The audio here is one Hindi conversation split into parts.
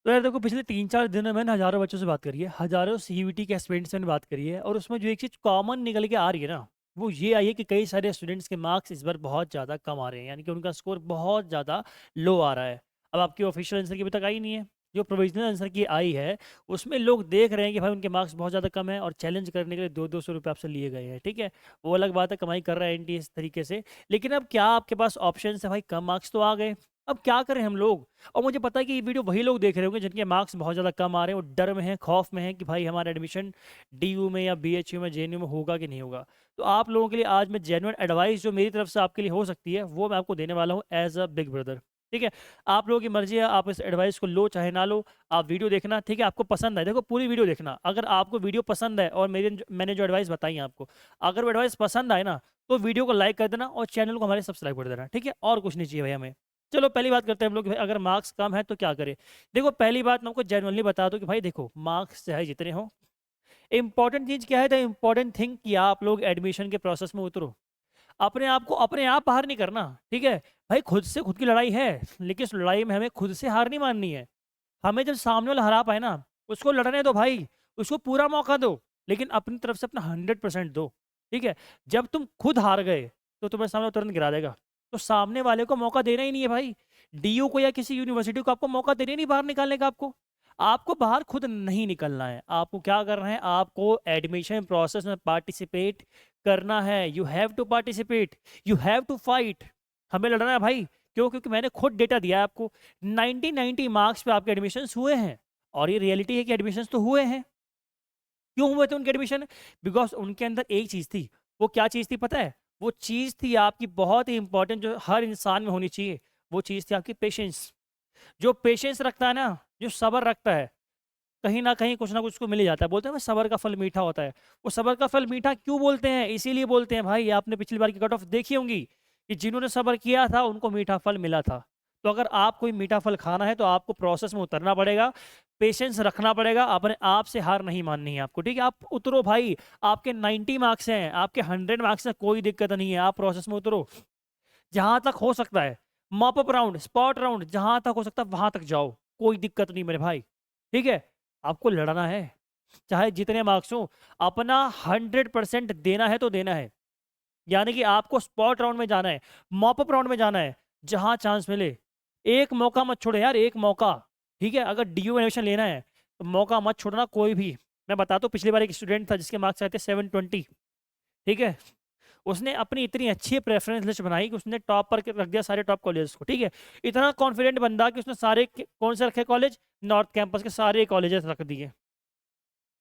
तो यार देखो, पिछले 3-4 दिनों में मैंने हज़ारों बच्चों से बात करी है, हज़ारों सीयूईटी के एस्पिरेंट्स से मैंने बात करी है, और उसमें जो एक चीज़ कॉमन निकल के आ रही है ना, वो ये आई है कि कई सारे स्टूडेंट्स के मार्क्स इस बार बहुत ज़्यादा कम आ रहे हैं, यानी कि उनका स्कोर बहुत ज़्यादा लो आ रहा है। अब आपकी ऑफिशियल आंसर की अभी तक आई नहीं है, जो प्रोविजनल आंसर की आई है, उसमें लोग देख रहे हैं कि भाई उनके मार्क्स बहुत ज़्यादा कम है, और चैलेंज करने के लिए 2-200 रुपये आपसे लिए गए हैं, ठीक है? वो अलग बात है, कमाई कर रहा है एनटीए इस तरीके से, लेकिन अब क्या आपके पास ऑप्शन है भाई? कम मार्क्स तो आ गए, अब क्या करें हम लोग? और मुझे पता है कि ये वीडियो वही लोग देख रहे होंगे जिनके मार्क्स बहुत ज़्यादा कम आ रहे हैं, वो डर में हैं, खौफ में हैं कि भाई हमारा एडमिशन डीयू में या बीएचयू में, जेएनयू में होगा कि नहीं होगा। तो आप लोगों के लिए आज मैं जेन्युइन एडवाइस जो मेरी तरफ से आपके लिए हो सकती है, वो मैं आपको देने वाला हूँ एज़ अ बिग ब्रदर। ठीक है? आप लोगों की मर्ज़ी है, आप इस एडवाइस को लो चाहे ना लो, आप वीडियो देखना, ठीक है? आपको पसंद आए, देखो पूरी वीडियो देखना। अगर आपको वीडियो पसंद है और मैंने जो एडवाइस बताई है आपको, अगर वो एडवाइस पसंद आए ना, तो वीडियो को लाइक कर देना और चैनल को हमारे सब्सक्राइब कर देना, ठीक है? और कुछ नहीं चाहिए भाई हमें। चलो पहली बात करते हैं हम लोग कि भाई अगर मार्क्स कम है तो क्या करें? देखो पहली बात मैं आपको जेन्युइनली बता दूँ कि भाई देखो, मार्क्स चाहे जितने हों, इम्पोर्टेंट चीज़ क्या है? द इम्पोर्टेंट थिंग कि आप लोग एडमिशन के प्रोसेस में उतरो। अपने आप को अपने आप बाहर नहीं करना, ठीक है? भाई खुद से खुद की लड़ाई है, लेकिन उस लड़ाई में हमें खुद से हार नहीं माननी है। हमें जब सामने वाला हरा पाए ना, उसको लड़ने दो भाई, उसको पूरा मौका दो, लेकिन अपनी तरफ से अपना 100% दो, ठीक है? जब तुम खुद हार गए, तो तुम्हें सामने वाला तुरंत गिरा देगा। तो सामने वाले को मौका देना ही नहीं है भाई। डीयू को या किसी यूनिवर्सिटी को आपको मौका देना ही नहीं बाहर निकालने का आपको। आपको बाहर खुद नहीं निकलना है। आपको क्या करना है? आपको एडमिशन प्रोसेस में पार्टिसिपेट करना है। You have to participate, you have to fight. हमें लड़ना है भाई। क्यों? क्योंकि मैंने खुद डेटा दिया है आपको। 90 मार्क्स पे आपके एडमिशन्स हुए हैं, और ये रियलिटी है कि एडमिशन्स तो हुए हैं। क्यों हुए थे उनके एडमिशन? बिकॉज उनके अंदर एक चीज़ थी। वो क्या चीज़ थी पता है? वो चीज़ थी आपकी बहुत ही इंपॉर्टेंट, जो हर इंसान में होनी चाहिए। वो चीज़ थी आपकी पेशेंस। जो पेशेंस रखता है ना, जो सब्र रखता है, कहीं न कहीं कुछ ना कुछ उसको मिल ही जाता है। बोलते हैं ना, सब्र का फल मीठा होता है। वो सब्र का फल मीठा क्यों बोलते हैं? इसीलिए बोलते हैं भाई, आपने पिछली बार की कट ऑफ देखी होंगी कि जिन्होंने सब्र किया था उनको मीठा फल मिला था। तो अगर आप कोई मीठा फल खाना है तो आपको प्रोसेस में उतरना पड़ेगा, पेशेंस रखना पड़ेगा, अपने आप से हार नहीं माननी है आपको, ठीक है? आप उतरो भाई, आपके 90 मार्क्स हैं, आपके 100 मार्क्स हैं, कोई दिक्कत नहीं है, आप प्रोसेस में उतरो। जहाँ तक हो सकता है, mop up round, spot round, जहाँ तक हो सकता है वहाँ तक जाओ, कोई दिक्कत नहीं मेरे भाई, ठीक है? आपको लड़ना है, चाहे जितने मार्क्स हों, अपना 100% देना है तो देना है। यानी कि आपको स्पॉट राउंड में जाना है, मॉप अप राउंड में जाना है, जहाँ चांस मिले। एक मौका मत छोड़ो यार, एक मौका, ठीक है? अगर डीयू में एडमिशन लेना है, तो मौका मत छोड़ना कोई भी। मैं बताता हूँ, पिछली बार एक स्टूडेंट था जिसके मार्क्स आए थे 720, ठीक है? उसने अपनी इतनी अच्छी प्रेफ़रेंस लिस्ट बनाई कि उसने टॉप पर रख दिया सारे टॉप कॉलेजेस को, ठीक है? इतना कॉन्फिडेंट बंदा कि उसने सारे कौन से रखे कॉलेज? नॉर्थ कैंपस के सारे कॉलेजेस रख दिए,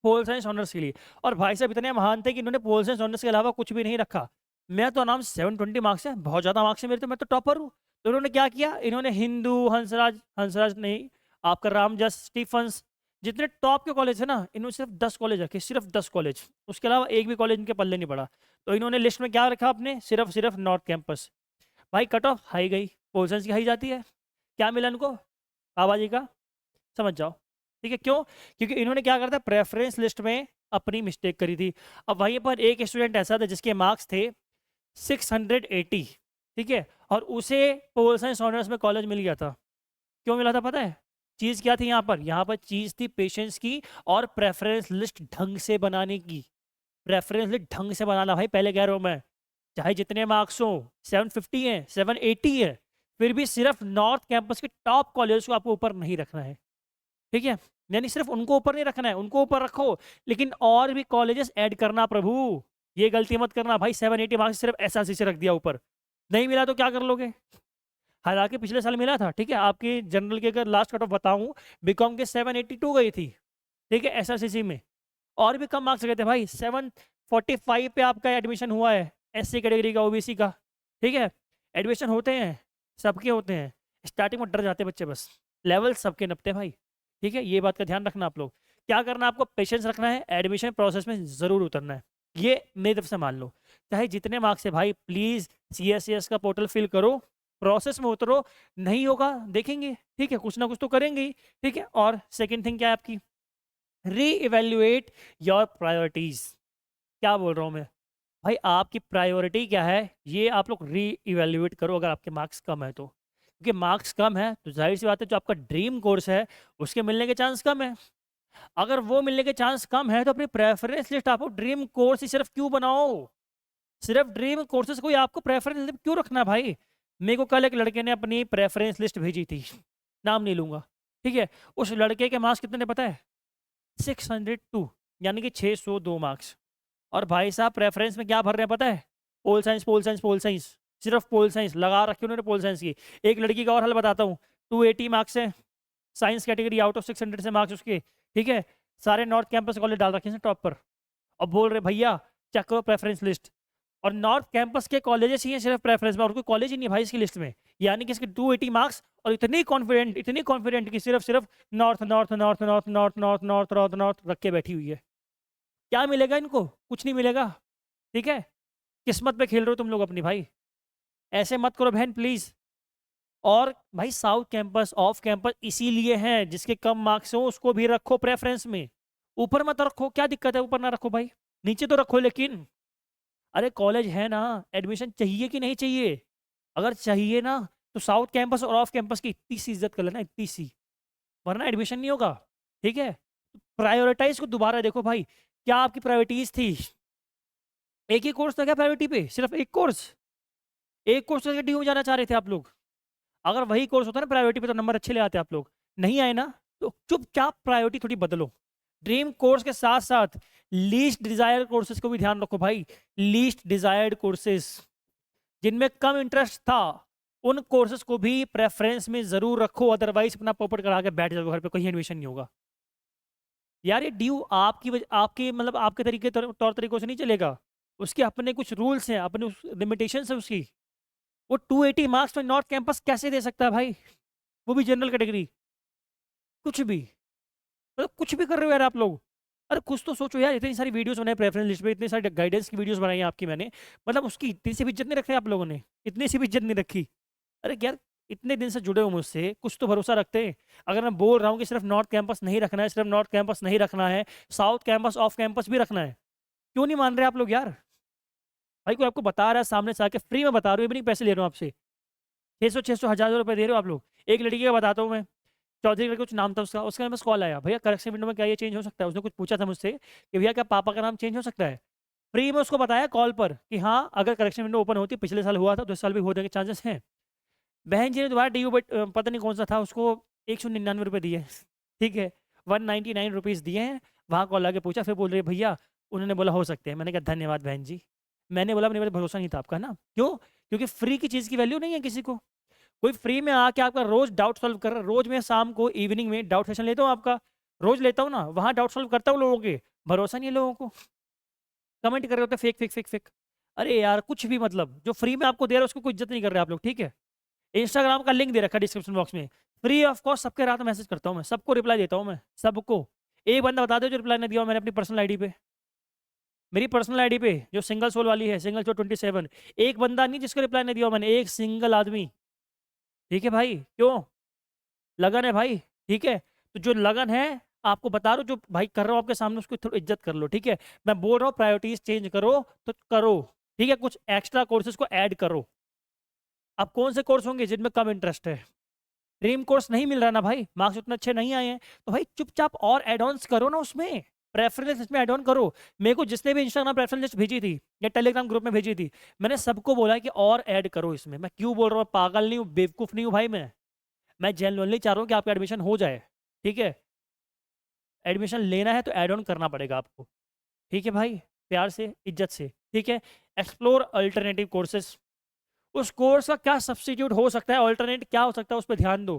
पोल साइंस ऑनर्स के लिए। और भाई साहब इतने महान थे कि इन्होंने पोल साइंस ऑनर्स के अलावा कुछ भी नहीं रखा। मैं तो आराम से 720 मार्क्स हैं, बहुत ज़्यादा मार्क्स हैं मेरे, तो मैं तो टॉपर हूँ। तो इन्होंने क्या किया? इन्होंने हिंदू, हंसराज हंसराज नहीं, आपका रामजस, स्टीफंस, जितने टॉप के कॉलेज है ना, इन्होंने सिर्फ 10 कॉलेज रखे, सिर्फ 10 कॉलेज। उसके अलावा एक भी कॉलेज इनके पल्ले नहीं पड़ा। तो इन्होंने लिस्ट में क्या रखा अपने? सिर्फ सिर्फ नॉर्थ कैंपस। भाई कट ऑफ हाई गई, पोल साइंस की हाई जाती है। क्या मिला इनको? बाबा जी का, समझ जाओ। ठीक है, क्यों? क्योंकि इन्होंने क्या करा था, प्रेफरेंस लिस्ट में अपनी मिस्टेक करी थी। अब वहीं पर एक स्टूडेंट ऐसा था जिसके मार्क्स थे 680, ठीक है? और उसे पोल साइंस ऑनर्स में कॉलेज मिल गया था। क्यों मिला था पता है? चीज़ क्या थी यहाँ पर? यहाँ पर चीज़ थी पेशेंस की, और प्रेफरेंस लिस्ट ढंग से बनाने की। प्रेफरेंस लिस्ट ढंग से बनाना भाई, पहले कह रहा हूँ मैं। चाहे जितने मार्क्स हों, 750 हैं, 780 है, फिर भी सिर्फ नॉर्थ कैंपस के टॉप कॉलेज को आपको ऊपर नहीं रखना है। ठीक है? यानी सिर्फ़ उनको ऊपर नहीं रखना है, उनको ऊपर रखो, लेकिन और भी कॉलेजेस ऐड करना प्रभु। ये गलती मत करना भाई, 780 मार्क्स सिर्फ़ एसआरसी से रख दिया ऊपर। नहीं मिला तो क्या कर लोगे? हालाँकि पिछले साल मिला था, ठीक है? आपकी जनरल की अगर लास्ट कट ऑफ बताऊँ, बीकॉम के 782 गई थी, ठीक है? एसआरसीसी में। और भी कम मार्क्स गए थे भाई, 745 पे आपका एडमिशन हुआ है, एससी कैटेगरी का, ओबीसी का, ठीक है? एडमिशन होते हैं, सबके होते हैं। स्टार्टिंग में डर जाते हैं बच्चे बस, लेवल सबके नपते हैं भाई, ठीक है? ये बात का ध्यान रखना आप लोग। क्या करना है आपको? पेशेंस रखना है, एडमिशन प्रोसेस में ज़रूर उतरना है। ये मेरी तरफ से मान लो। चाहे जितने मार्क्स है भाई, प्लीज़ सीएससीएस का पोर्टल फिल करो, प्रोसेस में उतरो, नहीं होगा देखेंगे, ठीक है? कुछ ना कुछ तो करेंगे ही, ठीक है? और सेकंड थिंग क्या है आपकी? Re-evaluate your priorities. क्या बोल रहा हूँ मैं? भाई आपकी प्रायोरिटी क्या है? ये आप लोग रीइवैल्यूएट करो, अगर आपके मार्क्स कम है तो। क्योंकि मार्क्स कम है तो जाहिर सी बात है जो आपका ड्रीम कोर्स है उसके मिलने के चांस कम है। अगर वो मिलने के चांस कम है तो अपनी प्रेफरेंस लिस्ट आपको ड्रीम कोर्स ही सिर्फ क्यों बनाओ? सिर्फ ड्रीम कोर्सेज को ही आपको प्रेफरेंस लिस्ट क्यों रखना है भाई? मेरे को कल एक लड़के ने अपनी प्रेफरेंस लिस्ट भेजी थी, नाम नहीं लूंगा, ठीक है। उस लड़के के मार्क्स कितने पता है? 602, यानी कि 602 मार्क्स। और भाई साहब प्रेफरेंस में क्या भर रहे हैं पता है? Pol science, pol science, pol science, सिर्फ पोल साइंस लगा रखी उन्होंने पोल साइंस की। एक लड़की का और हल बताता हूँ, 280 मार्क्स है साइंस कैटेगरी, आउट ऑफ 600 से मार्क्स उसके, ठीक है। सारे नॉर्थ कैंपस कॉलेज डाल रखे हैं टॉप पर, और बोल रहे भैया चेक करो प्रेफरेंस लिस्ट। और नॉर्थ कैंपस के कॉलेजेस ही हैं सिर्फ प्रेफरेंस में, और कोई कॉलेज ही नहीं है भाई इसकी लिस्ट में। यानी कि इसके 280 मार्क्स, और इतनी कॉन्फिडेंट कि सिर्फ सिर्फ north north north north north north north north north रख के बैठी हुई है। क्या मिलेगा इनको? कुछ नहीं मिलेगा, ठीक है। किस्मत पे खेल रहे हो तुम लोग अपनी भाई, ऐसे मत करो बहन प्लीज। और भाई साउथ कैंपस ऑफ कैंपस इसीलिए है, जिसके कम मार्क्स हो उसको भी रखो प्रेफरेंस में, ऊपर मत रखो। क्या दिक्कत है ऊपर ना रखो भाई, नीचे तो रखो। लेकिन अरे कॉलेज है ना, एडमिशन चाहिए कि नहीं चाहिए? अगर चाहिए ना तो साउथ कैंपस और ऑफ कैंपस की इतनी सी इज्जत कर लेना, इतनी सी, वरना एडमिशन नहीं होगा, ठीक है। प्रायोरिटाइज को दोबारा देखो भाई, क्या आपकी प्रायोरिटीज थी? एक ही कोर्स था क्या प्रायोरिटी पे? सिर्फ एक कोर्स, एक कोर्स करके डी में जाना चाह रहे थे आप लोग? अगर वही कोर्स होता ना प्रायोरिटी पे तो नंबर अच्छे ले आते आप लोग। नहीं आए ना, तो चुपचाप प्रायोरिटी थोड़ी बदलो। ड्रीम कोर्स के साथ साथ लीस्ट डिजायर्ड कोर्सेज को भी ध्यान रखो भाई। लीस्ट डिजायर्ड कोर्सेज जिनमें कम इंटरेस्ट था, उन कोर्सेज को भी प्रेफरेंस में जरूर रखो, अदरवाइज अपना पोपट करा के बैठ जाओ घर पे, कहीं एडमिशन नहीं होगा। यार ये ड्यू आपके मतलब आपके तरीके तौर तरीकों से नहीं चलेगा, उसके अपने कुछ रूल्स हैं, अपने लिमिटेशंस है उसकी। वो 280 मार्क्स में नॉर्थ कैंपस कैसे दे सकता है भाई, वो भी जनरल कैटेगरी? कुछ भी, मतलब कुछ भी कर रहे हो यार आप लोग। अरे कुछ तो सोचो यार, इतनी सारी वीडियोस बनाई प्रेफरेंस लिस्ट में, इतनी सारी गाइडेंस की वीडियोस बनाई हैं आपकी मैंने, मतलब उसकी इतनी सी भी इज्जत नहीं रखी आप लोगों ने, इतनी सी भी इज्जत नहीं रखी। अरे यार इतने दिन से जुड़े हो मुझसे, कुछ तो भरोसा रखते हैं। अगर मैं बोल रहा हूँ कि सिर्फ नॉर्थ कैंपस नहीं रखना है, सिर्फ नॉर्थ कैंपस नहीं रखना है, साउथ कैंपस ऑफ कैंपस भी रखना है, क्यों नहीं मान रहे आप लोग यार? भाई कोई आपको बता रहा है सामने से आके, फ्री में बता रहा हूँ, ये भी नहीं पैसे ले रहा हूँ आपसे। 600 1000 रुपये दे रहे हो आप लोग। एक लड़की का बताता हूँ मैं, चौधरी करके कुछ नाम था उसका, उसका मेरे पास कॉल आया, भैया करेक्शन विंडो में क्या ये चेंज हो सकता है? उसने कुछ पूछा था मुझसे कि भैया क्या पापा का नाम चेंज हो सकता है? फ्री में उसको बताया कॉल पर कि हाँ अगर करेक्शन विंडो ओपन होती है, पिछले साल हुआ था तो इस साल भी होने के चांसेस हैं। बहन जी ने दोबारा डी पता नहीं कौन सा था, उसको 199 रुपये दिए, ठीक है, 199 रुपीज़ दिए हैं। वहाँ कॉल आके पूछा, फिर बोल रही है भैया उन्होंने बोला हो सकते हैं। मैंने कहा धन्यवाद बहन जी। मैंने बोला मेरे पे भरोसा नहीं था आपका ना, क्यों? क्योंकि फ्री की चीज़ की वैल्यू नहीं है किसी को। कोई फ्री में आके आपका रोज डाउट सॉल्व कर रहा है, रोज मैं शाम को इवनिंग में डाउट सेशन लेता हूँ आपका, रोज लेता हूँ ना, वहाँ डाउट सॉल्व करता हूँ लोगों के, भरोसा नहीं है लोगों को, कमेंट कर रहे होते फेक फेक फेक फेक। अरे यार कुछ भी, मतलब जो फ्री में आपको दे रहा है उसको कोई इज्जत नहीं कर रहे आप लोग, ठीक है। इंस्टाग्राम का लिंक दे रखा है डिस्क्रिप्शन बॉक्स में, फ्री ऑफ कॉस्ट सबके रात मैसेज करता हूँ मैं, सबको रिप्लाई देता हूँ मैं, सबको। एक बंदा बता दो जो रिप्लाई नहीं दिया हो मैंने अपनी पर्सनल आईडी पे, मेरी पर्सनल आईडी पे जो सिंगल सोल वाली है, सिंगल सोल 27, एक बंदा नहीं जिसको रिप्लाई नहीं दिया हो मैंने, एक सिंगल आदमी, ठीक है भाई। क्यों? लगन है भाई, ठीक है। तो जो लगन है, आपको बता रहा हूँ जो भाई कर रहा हूँ आपके सामने, उसको थोड़ी इज्जत कर लो, ठीक है। मैं बोल रहा हूँ प्रायोरिटीज चेंज करो तो करो, ठीक है, कुछ एक्स्ट्रा कोर्सेज को ऐड करो। अब कौन से कोर्स होंगे जिनमें कम इंटरेस्ट है? ड्रीम कोर्स नहीं मिल रहा ना भाई, मार्क्स उतने अच्छे नहीं आए हैं, तो भाई चुपचाप और एड ऑन्स करो ना उसमें, प्रेफरेंस लिस्ट में ऐड ऑन करो। मेरे को जिसने भी इंस्टाग्राम प्रेफरेंस लिस्ट भेजी थी या टेलीग्राम ग्रुप में भेजी थी, मैंने सबको बोला कि और ऐड करो इसमें। मैं क्यों बोल रहा हूँ, पागल नहीं हूँ, बेवकूफ़ नहीं हूँ भाई मैं जेन्युइनली चाह रहा हूँ कि आपका एडमिशन हो जाए, ठीक है। एडमिशन लेना है तो ऐड ऑन करना पड़ेगा आपको, ठीक है भाई, प्यार से इज्जत से, ठीक है। एक्सप्लोर अल्टरनेटिव कोर्सेज, उस कोर्स का क्या सब्स्टिट्यूट हो सकता है, ऑल्टरनेट क्या हो सकता है, उस पर ध्यान दो,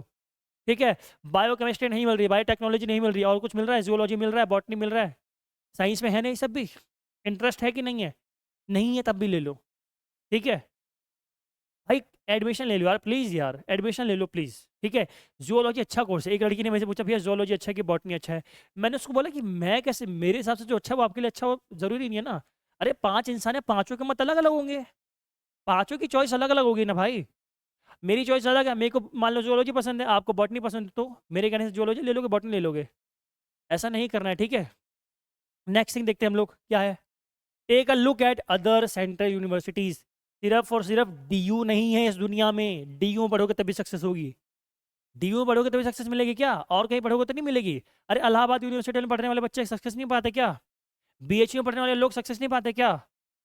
ठीक है। बायोकेमिस्ट्री नहीं मिल रही, बायोटेक्नोलॉजी नहीं मिल रही, और कुछ मिल रहा है, जियोलॉजी मिल रहा है, बॉटनी मिल रहा है, साइंस में है नहीं सब भी, इंटरेस्ट है कि नहीं है? नहीं है तब भी ले लो, ठीक है भाई। एडमिशन ले लो यार प्लीज़, यार एडमिशन ले लो प्लीज़, ठीक है। जियोलॉजी अच्छा कोर्स है। एक लड़की ने मेरे से पूछा भैया जियोलॉजी अच्छा है कि बॉटनी अच्छा है? मैंने उसको बोला कि मैं कैसे, मेरे हिसाब से जो अच्छा है वो आपके लिए अच्छा हो जरूरी नहीं है ना। अरे 5 इंसान है, पांचों के मत अलग अलग होंगे, पांचों की चॉइस अलग अलग होगी ना भाई। मेरी चॉइस अलग है, मेरे को मान लो जियोलॉजी पसंद है, आपको बॉटनी पसंद है, तो मेरे कहने से जियोलॉजी ले लोगे, बॉटनी ले लोगे, ऐसा नहीं करना है, ठीक है। नेक्स्ट थिंग देखते हैं हम लोग क्या है। Take a look at other central universities, सिर्फ और सिर्फ डीयू नहीं है इस दुनिया में। डीयू पढ़ोगे तभी सक्सेस होगी। डीयू में पढ़ोगे तभी सक्सेस मिलेगी क्या? और कहीं पढ़ोगे तो नहीं मिलेगी। अरे इलाहाबाद यूनिवर्सिटी में पढ़ने वाले बच्चे सक्सेस नहीं पाते क्या? बीएचयू में पढ़ने वाले लोग सक्सेस नहीं पाते क्या?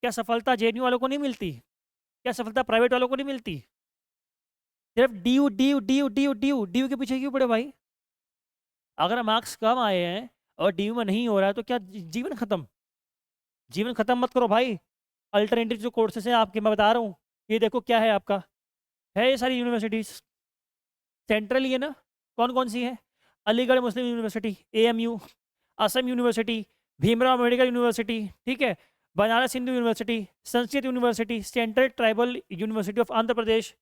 क्या सफलता जेएनयू वालों को नहीं मिलती? क्या सफलता प्राइवेट वालों को नहीं मिलती? सिर्फ DU DU DU DU DU DU के पीछे क्यों पड़े भाई? अगर मार्क्स कम आए हैं और डीयू में नहीं हो रहा है तो क्या जीवन खत्म? जीवन खत्म मत करो भाई। अल्टरनेटिव जो कोर्सेज हैं आपके, मैं बता रहा हूँ, ये देखो क्या है आपका, है ये सारी यूनिवर्सिटीज सेंट्रल ही है ना। कौन कौन सी है? Aligarh Muslim university, AMU, Assam university, Bhimrao Ambedkar university, ठीक है, Banaras Hindu university, Sanskrit university, central tribal university of Andhra Pradesh,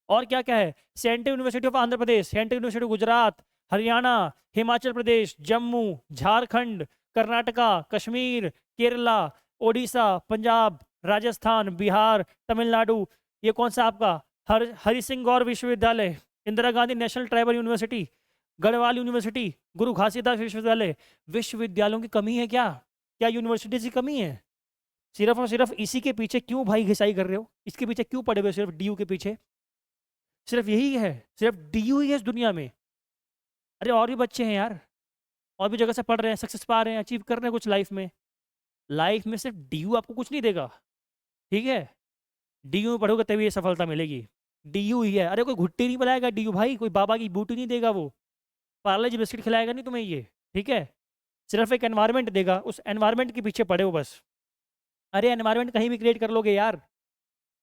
और क्या क्या है, central university of Andhra Pradesh, central university Gujarat, Haryana, Himachal Pradesh, Jammu, Jharkhand, Karnataka, Kashmir, Kerala, Odisha, Punjab, Rajasthan, Bihar, Tamil Nadu. ये कौन सा आपका हरि सिंह गौर विश्वविद्यालय, Indira Gandhi national tribal university, Garhwal university, Guru Ghasidas विश्वविद्यालय। विश्वविद्यालयों की कमी है क्या? क्या यूनिवर्सिटीज की कमी है? सिर्फ और सिर्फ इसी के पीछे क्यों भाई घिसाई कर रहे हो? इसके पीछे क्यों पड़े हुए, सिर्फ डीयू के पीछे? सिर्फ यही है, सिर्फ डीयू ही है इस दुनिया में। अरे और भी बच्चे हैं यार, और भी जगह से पढ़ रहे हैं, सक्सेस पा रहे हैं, अचीव कर रहे हैं कुछ लाइफ में। लाइफ में सिर्फ डीयू आपको कुछ नहीं देगा, ठीक है? डीयू में पढ़ोगे तभी ये सफलता मिलेगी। डीयू ही है। अरे कोई घुट्टी नहीं पिलाएगा डीयू भाई, कोई बाबा की बूटी नहीं देगा वो, पार्ले जी बिस्किट खिलाएगा नहीं तुम्हें ये, ठीक है? सिर्फ एक एनवायरनमेंट देगा, उस एनवायरनमेंट के पीछे पड़े हो बस। अरे एनवायरनमेंट कहीं भी क्रिएट कर लोगे यार,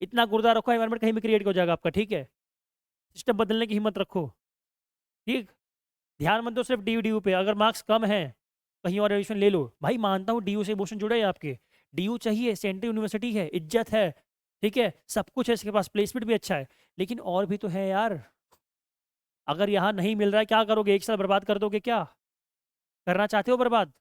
इतना गुर्दा रखो, एनवायरनमेंट कहीं भी क्रिएट हो जाएगा आपका, ठीक है? सिस्टम बदलने की हिम्मत रखो, ठीक? ध्यान मत दो सिर्फ डीयू डीयू पे। अगर मार्क्स कम है कहीं और एडमिशन ले लो भाई, मानता हूँ डीयू से इमोशन जुड़े हैं आपके, डीयू चाहिए, सेंट्रल यूनिवर्सिटी है, इज्जत है, ठीक है, सब कुछ है इसके पास, प्लेसमेंट भी अच्छा है, लेकिन और भी तो है यार। अगर यहाँ नहीं मिल रहा है क्या करोगे? एक साल बर्बाद कर दोगे क्या? करना चाहते हो बर्बाद?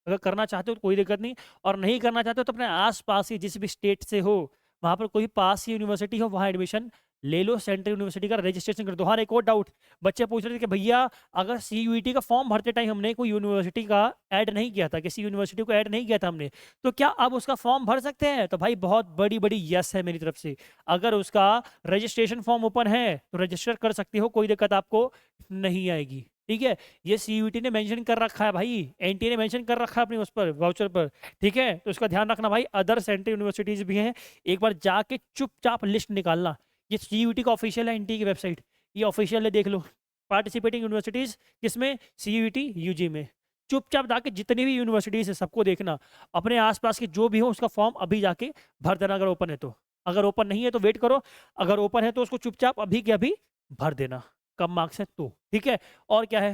अगर करना चाहते हो तो कोई दिक्कत नहीं, और नहीं करना चाहते हो तो अपने आस पास ही जिस भी स्टेट से हो वहाँ पर कोई पास ही यूनिवर्सिटी हो वहाँ एडमिशन ले लो, सेंट्रल यूनिवर्सिटी का रजिस्ट्रेशन कर दो। हाँ एक और डाउट, बच्चे पूछ रहे थे कि भैया अगर सीयूईटी का फॉर्म भरते टाइम हमने कोई यूनिवर्सिटी का ऐड नहीं किया था, किसी यूनिवर्सिटी को ऐड नहीं किया था हमने, तो क्या अब उसका फॉर्म भर सकते हैं? तो भाई बहुत बड़ी बड़ी यस है मेरी तरफ से। अगर उसका रजिस्ट्रेशन फॉर्म ओपन है तो रजिस्टर कर सकते हो, कोई दिक्कत आपको नहीं आएगी, ठीक है? ये सीयूईटी ने मेंशन कर रखा है भाई, एनटीए ने मेंशन कर रखा है अपनी उस पर वाउचर पर, ठीक है? तो इसका ध्यान रखना भाई। अदर सेंट्रल यूनिवर्सिटीज भी हैं, एक बार जाके चुपचाप लिस्ट निकालना। ये सीयूईटी का ऑफिशियल है, एनटीए की वेबसाइट, ये ऑफिशियल है, देख लो। पार्टिसिपेटिंग यूनिवर्सिटीज किसमें? सीयूईटी यूजी में। चुपचाप जाके जितनी भी यूनिवर्सिटीज है सबको देखना, अपने आसपास के जो भी हो उसका फॉर्म अभी जाके भर देना, अगर ओपन है तो। अगर ओपन नहीं है तो वेट करो, अगर ओपन है तो उसको चुपचाप अभी के अभी भर देना, कम मार्क्स है तो, ठीक है? और क्या है?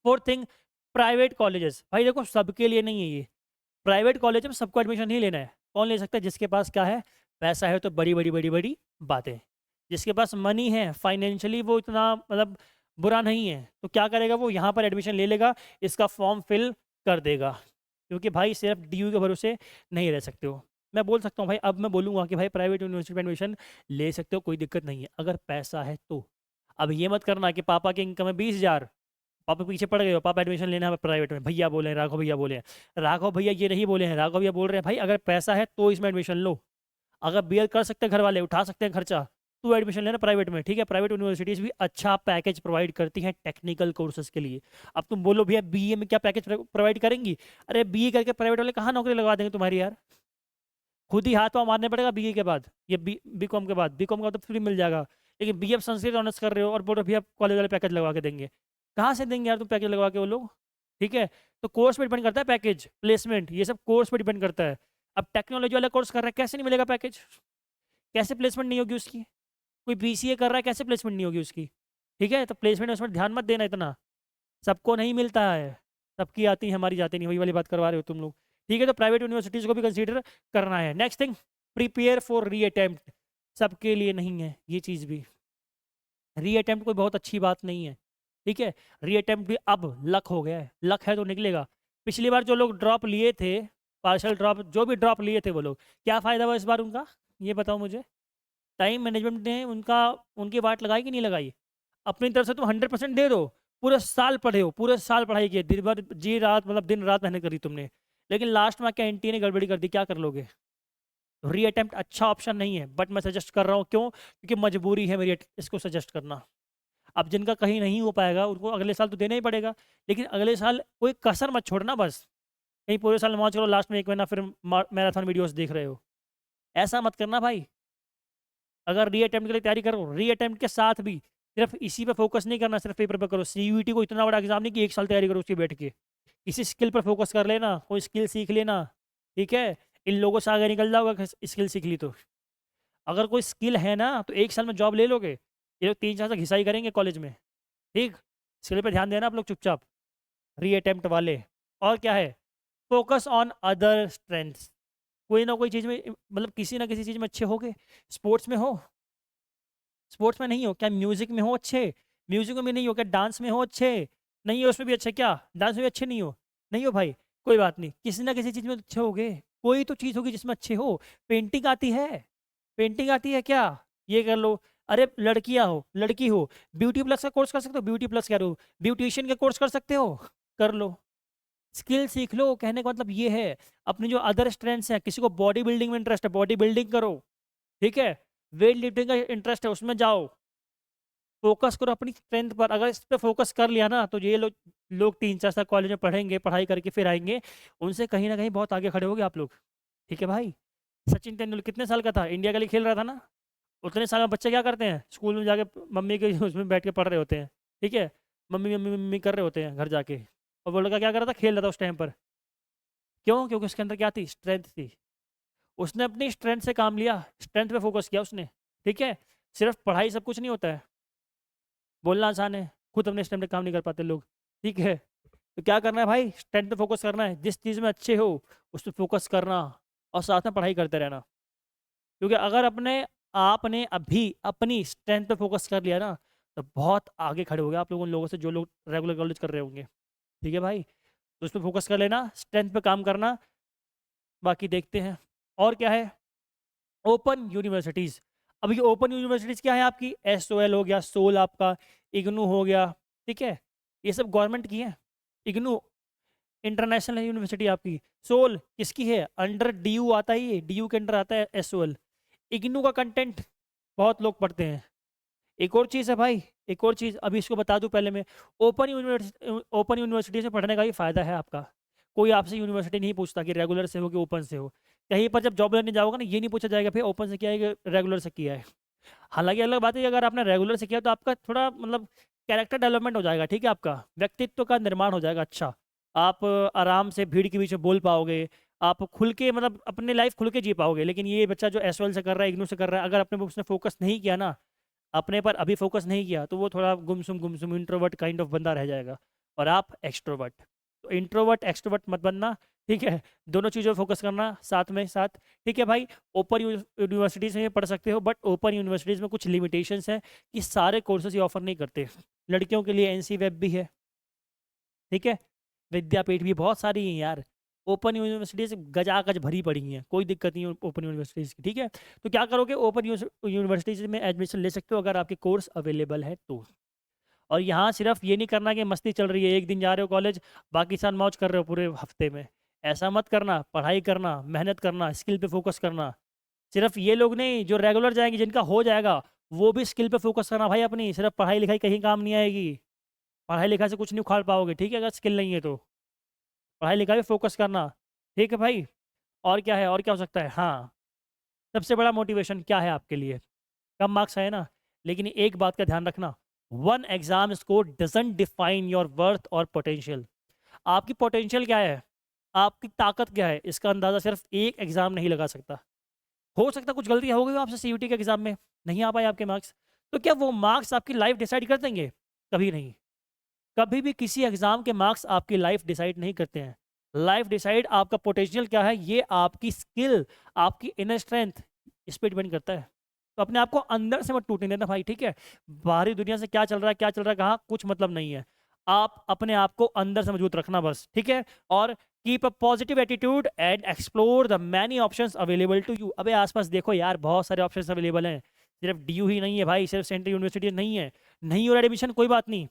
Fourth thing, private colleges. भाई देखो सबके लिए नहीं है ये, प्राइवेट कॉलेज में सबको एडमिशन नहीं लेना है। कौन ले सकता है? जिसके पास क्या है, पैसा है, तो बड़ी बड़ी बड़ी बड़ी बातें। जिसके पास मनी है, फाइनेंशियली वो इतना मतलब बुरा नहीं है, तो क्या करेगा वो? यहाँ पर एडमिशन ले लेगा, इसका फॉर्म फिल कर देगा, क्योंकि भाई सिर्फ डीयू के भरोसे नहीं रह सकते हो। मैं बोल सकता हूँ भाई, अब मैं बोलूँगा कि भाई प्राइवेट यूनिवर्सिटी में एडमिशन ले सकते हो, कोई दिक्कत नहीं है अगर पैसा है तो। अब ये मत करना कि पापा की इनकम है 20,000, पापा पीछे पड़ गए हो, पापा एडमिशन लेना है प्राइवेट में, भैया बोले हैं, राघव भैया बोले हैं। राघव भैया ये नहीं बोले हैं, राघव भैया बोल रहे हैं भाई अगर पैसा है तो इसमें एडमिशन लो। अगर बीएड कर सकते हैं, घर वाले उठा सकते हैं खर्चा, तो एडमिशन लेना प्राइवेट में, ठीक है? प्राइवेट यूनिवर्सिटीज़ भी अच्छा पैकेज प्रोवाइड करती हैं टेक्निकल कोर्सेज के लिए। अब तुम बोलो भैया बीए में क्या पैकेज प्रोवाइड करेंगी? अरे बीए करके प्राइवेट वाले कहाँ नौकरी लगवा देंगे तुम्हारी यार? खुद ही हाथ पाँव मारने पड़ेगा बीए के बाद, ये बीकॉम के बाद। बीकॉम का तो फ्री मिल जाएगा, लेकिन बीए संस्कृत ऑनर्स कर रहे हो और बोल रहे भैया कॉलेज वाले पैकेज लगवा के देंगे, कहाँ से देंगे यार तुम पैकेज लगवा के वो लोग? ठीक है? तो कोर्स पे डिपेंड करता है पैकेज, प्लेसमेंट, ये सब कोर्स पे डिपेंड करता है। अब टेक्नोलॉजी वाला कोर्स कर रहा है, कैसे नहीं मिलेगा पैकेज? कैसे प्लेसमेंट नहीं होगी उसकी? कोई बीसीए कर रहा है, कैसे प्लेसमेंट नहीं होगी उसकी? ठीक है? तो प्लेसमेंट उसमें ध्यान मत देना इतना, सबको नहीं मिलता है, सबकी आती है हमारी जाती नहीं, वही वाली बात करवा रहे हो तुम लोग। ठीक है? तो प्राइवेट यूनिवर्सिटीज़ को भी कंसीडर करना है। नेक्स्ट थिंग, प्रिपेयर फॉर री अटेम्प्ट। सबके लिए नहीं है ये चीज़ भी, री अटेम्प्ट कोई बहुत अच्छी बात नहीं है, ठीक है? री अटेम्प्ट भी अब लक हो गया है, लक है तो निकलेगा। पिछली बार जो लोग ड्रॉप लिए थे, पार्शल ड्रॉप, जो भी ड्रॉप लिए थे वो लोग, क्या फ़ायदा हुआ इस बार उनका? ये बताओ मुझे। टाइम मैनेजमेंट ने उनका, उनकी वाट लगाई कि नहीं लगाई? अपनी तरफ से तुम 100% दे दो, पूरे साल पढ़े हो, पूरे साल पढ़ाई की, दिन भर जी रात, मतलब दिन रात मेहनत करी तुमने, लेकिन लास्ट में क्या एनटीए ने गड़बड़ी कर दी, क्या कर लोगे? री अटेम्प्ट अच्छा ऑप्शन नहीं है, बट मैं सजेस्ट कर रहा हूँ। क्यों? क्योंकि मजबूरी है मेरी इसको सजेस्ट करना। अब जिनका कहीं नहीं हो पाएगा उनको अगले साल तो देना ही पड़ेगा, लेकिन अगले साल कोई कसर मत छोड़ना बस। कहीं पूरे साल मौज करो, लास्ट में 1 महीना फिर मैराथन वीडियोस देख रहे हो, ऐसा मत करना भाई। अगर री अटेम्प्ट के लिए तैयारी करो, री अटेम्प्ट के साथ भी सिर्फ इसी पे फोकस नहीं करना, सिर्फ पेपर पे करो। सीयूईटी को इतना बड़ा एग्जाम नहीं कि 1 साल तैयारी करो उसकी बैठ के। किसी स्किल पर फोकस कर लेना, कोई स्किल सीख लेना, ठीक है। इन लोगों से आगे निकल जाओगे स्किल सीख ली तो। अगर कोई स्किल है ना तो 1 साल में जॉब ले लोगे। ये लोग 3 साल से घिसाई करेंगे कॉलेज में, ठीक। स्किल पे ध्यान देना आप लोग चुपचाप, री अटेम्प्ट वाले। और क्या है, फोकस ऑन अदर स्ट्रेंथ्स। कोई ना कोई चीज़ में मतलब किसी ना किसी चीज़ में अच्छे हो गए। स्पोर्ट्स में हो, स्पोर्ट्स में नहीं हो क्या, म्यूजिक में हो अच्छे, म्यूजिक में नहीं हो क्या, डांस में हो अच्छे, नहीं हो उसमें भी अच्छे, क्या डांस में भी अच्छे नहीं हो, नहीं हो भाई, कोई बात नहीं, किसी ना किसी चीज़ में अच्छे हो गए। कोई तो चीज़ होगी जिसमें अच्छे हो। पेंटिंग आती है, पेंटिंग आती है क्या, ये कर लो। अरे लड़कियां हो, लड़की हो, ब्यूटी प्लस का कोर्स कर सकते हो, ब्यूटी प्लस कह रहे हो, ब्यूटिशियन का कोर्स कर सकते हो, कर लो। स्किल सीख लो, कहने का मतलब ये है। अपनी जो अदर स्ट्रेंथ्स हैं, किसी को बॉडी बिल्डिंग में इंटरेस्ट है, बॉडी बिल्डिंग करो, ठीक है। वेट लिफ्टिंग का इंटरेस्ट है, उसमें जाओ, फोकस करो अपनी स्ट्रेंथ पर। अगर इस पर फोकस कर लिया ना तो ये लोग 3-4 साल कॉलेज में पढ़ेंगे, पढ़ाई करके फिर आएंगे, उनसे कहीं ना कहीं बहुत आगे खड़े होगे आप लोग, ठीक है भाई। सचिन तेंदुलकर कितने साल का था, इंडिया के लिए खेल रहा था ना। उतने साल में बच्चे क्या करते हैं, स्कूल में जाके मम्मी के उसमें बैठ के पढ़ रहे होते हैं, ठीक है। मम्मी मम्मी मम्मी कर रहे होते हैं घर जाके, और वो लड़का क्या कर रहा था, खेल रहा था उस टाइम पर। क्यों? क्योंकि उसके अंदर क्या थी, स्ट्रेंथ थी। उसने अपनी स्ट्रेंथ से काम लिया, स्ट्रेंथ पे फोकस किया उसने, ठीक है। सिर्फ पढ़ाई सब कुछ नहीं होता है, बोलना आसान है, खुद अपने स्ट्रेंथ पे काम नहीं कर पाते लोग, ठीक है। तो क्या करना है भाई, स्ट्रेंथ पे फोकस करना है, जिस चीज़ में अच्छे हो उस पर फोकस करना, और साथ में पढ़ाई करते रहना। क्योंकि अगर आपने अभी अपनी स्ट्रेंथ पे फोकस कर लिया ना तो बहुत आगे खड़े हो गए आप लोग उन लोगों से जो लोग रेगुलर कॉलेज कर रहे होंगे, ठीक है भाई। तो उस पर फोकस कर लेना, स्ट्रेंथ पे काम करना, बाकी देखते हैं। और क्या है, ओपन यूनिवर्सिटीज़। अब ये ओपन यूनिवर्सिटीज़ क्या है आपकी, SOL हो गया, सोल आपका, इग्नू हो गया, ठीक है। ये सब गवर्नमेंट की है। इग्नू इंटरनेशनल यूनिवर्सिटी आपकी। सोल किसकी है, अंडर DU आता है, ये DU के अंडर आता है SOL। इग्नू का कंटेंट बहुत लोग पढ़ते हैं। एक और चीज़ है भाई, एक और चीज़ अभी इसको बता दूं पहले मैं। ओपन यूनिवर्सिटी से पढ़ने का ही फ़ायदा है आपका। कोई आपसे यूनिवर्सिटी नहीं पूछता कि रेगुलर से हो कि ओपन से हो। कहीं पर जब जॉब लेने जाओगे ना, ये नहीं पूछा जाएगा फिर ओपन से किया है कि रेगुलर से किया है। हालांकि अलग बात है कि अगर आपने रेगुलर से किया तो आपका थोड़ा मतलब कैरेक्टर डेवलपमेंट हो जाएगा, ठीक है, आपका व्यक्तित्व का निर्माण हो जाएगा अच्छा। आप आराम से भीड़ के बीच में बोल पाओगे, आप खुल के मतलब अपने लाइफ खुल के जी पाओगे। लेकिन ये बच्चा जो SOL से कर रहा है, इग्नू से कर रहा है, अगर अपने उसने फोकस नहीं किया ना, अपने पर अभी फोकस नहीं किया, तो वो थोड़ा गुमसुम इंट्रोवर्ट काइंड ऑफ बंदा रह जाएगा, और आप एक्सट्रोवर्ट। तो इंट्रोवर्ट एक्सट्रोवर्ट मत बनना, ठीक है। दोनों चीज़ों पर फोकस करना साथ में साथ, ठीक है भाई। ओपन यूनिवर्सिटीज़ में पढ़ सकते हो, बट ओपन यूनिवर्सिटीज़ में कुछ लिमिटेशंस हैं कि सारे कोर्सेज ये ऑफर नहीं करते। लड़कियों के लिए NC वेब भी है, ठीक है। विद्यापीठ भी बहुत सारी हैं यार। ओपन यूनिवर्सिटीज़ गजागज भरी पड़ी हैं, कोई दिक्कत नहीं है ओपन यूनिवर्सिटीज़ की, ठीक है। तो क्या करोगे, ओपन यूनिवर्सिटीज़ में एडमिशन ले सकते हो अगर आपके कोर्स अवेलेबल है तो। और यहाँ सिर्फ ये नहीं करना कि मस्ती चल रही है, एक दिन जा रहे हो कॉलेज, बाकी साल मौज कर रहे हो पूरे हफ्ते में। ऐसा मत करना, पढ़ाई करना, मेहनत करना, स्किल पे फोकस करना। सिर्फ ये लोग नहीं जो रेगुलर जाएंगे, जिनका हो जाएगा, वो भी स्किल पे फोकस करना भाई अपनी। सिर्फ पढ़ाई लिखाई कहीं काम नहीं आएगी, पढ़ाई लिखाई से कुछ नहीं उखाड़ पाओगे, ठीक है, अगर स्किल नहीं है तो। पढ़ाई लिखाई पे फोकस करना, ठीक है भाई। और क्या है, और क्या हो सकता है, हाँ, सबसे बड़ा मोटिवेशन क्या है आपके लिए, कम मार्क्स आए ना, लेकिन एक बात का ध्यान रखना, one exam score doesn't define your worth और पोटेंशियल। आपकी पोटेंशियल क्या है, आपकी ताकत क्या है, इसका अंदाज़ा सिर्फ एक एग्ज़ाम नहीं लगा सकता। हो सकता है कुछ गलती हो गई हो आपसे CUT के एग्ज़ाम में, नहीं आ पाए आपके मार्क्स, तो क्या वो मार्क्स आपकी लाइफ डिसाइड कर देंगे, कभी नहीं। कभी भी किसी एग्जाम के मार्क्स आपकी लाइफ डिसाइड नहीं करते हैं। लाइफ डिसाइड आपका पोटेंशियल क्या है, ये आपकी स्किल, आपकी इनर स्ट्रेंथ, इस पर डिपेंड करता है। तो अपने आप को अंदर से मत टूटने देना भाई, ठीक है। बाहरी दुनिया से क्या चल रहा है, क्या चल रहा है, कहाँ, कुछ मतलब नहीं है। आप अपने आप को अंदर से मजबूत रखना बस, ठीक है। और keep a positive attitude and explore the many options available to you. अबे आसपास देखो यार, बहुत सारे ऑप्शंस अवेलेबल हैं, सिर्फ DU ही नहीं है भाई, सिर्फ सेंट्रल यूनिवर्सिटी नहीं है। नहीं हो रहा एडमिशन, कोई बात नहीं,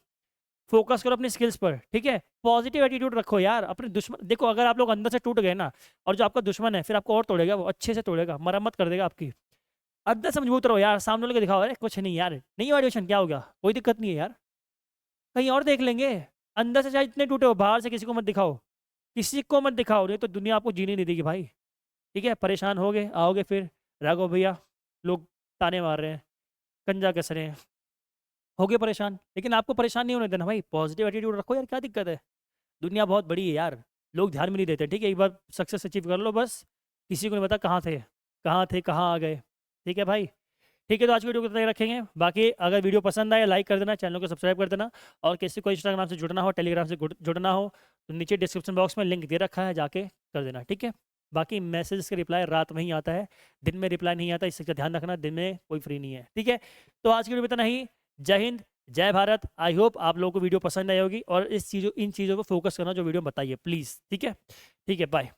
फोकस करो अपनी स्किल्स पर, ठीक है। पॉजिटिव एटीट्यूड रखो यार। अपने दुश्मन देखो, अगर आप लोग अंदर से टूट गए ना, और जो आपका दुश्मन है फिर आपको और तोड़ेगा, वो अच्छे से तोड़ेगा, मरम्मत कर देगा आपकी। अंदर से मजबूत रहो यार, सामने वाले को दिखाओ, अरे कुछ नहीं यार, नहीं हुआ एडमिशन, क्या हो गया, कोई दिक्कत नहीं है यार, कहीं और देख लेंगे। अंदर से चाहे इतने टूटे हो, बाहर से किसी को मत दिखाओ, किसी को मत दिखाओ, नहीं तो दुनिया आपको जीने नहीं देगी भाई। ठीक है, परेशान होगे आओगे फिर, राघव भैया लोग ताने मार रहे हैं, कंजा कस रहे हैं, होगे परेशान, लेकिन आपको परेशान नहीं होने देना भाई। पॉजिटिव एटीट्यूड रखो यार, क्या दिक्कत है, दुनिया बहुत बड़ी है यार, लोग ध्यान भी नहीं देते। ठीक है, एक बार सक्सेस अचीव कर लो बस, किसी को नहीं पता कहाँ थे कहाँ आ गए। ठीक है भाई, ठीक है, तो आज की वीडियो को तक रखेंगे। बाकी अगर वीडियो पसंद आए लाइक कर देना, चैनल को सब्सक्राइब कर देना, और किसी को इंस्टाग्राम से जुड़ना हो, टेलीग्राम से जुड़ना हो, तो नीचे डिस्क्रिप्शन बॉक्स में लिंक दे रखा है, जाके कर देना। ठीक है, बाकी मैसेजेस का रिप्लाई रात में ही आता है, दिन में रिप्लाई नहीं आता, इसका ध्यान रखना, दिन में कोई फ्री नहीं है। ठीक है, तो आज की वीडियो में इतना ही। जय हिंद, जय भारत। आई होप आप लोगों को वीडियो पसंद आई होगी, और इन चीज़ों को फोकस करना जो वीडियो बताइए प्लीज़। ठीक है, ठीक है, बाय।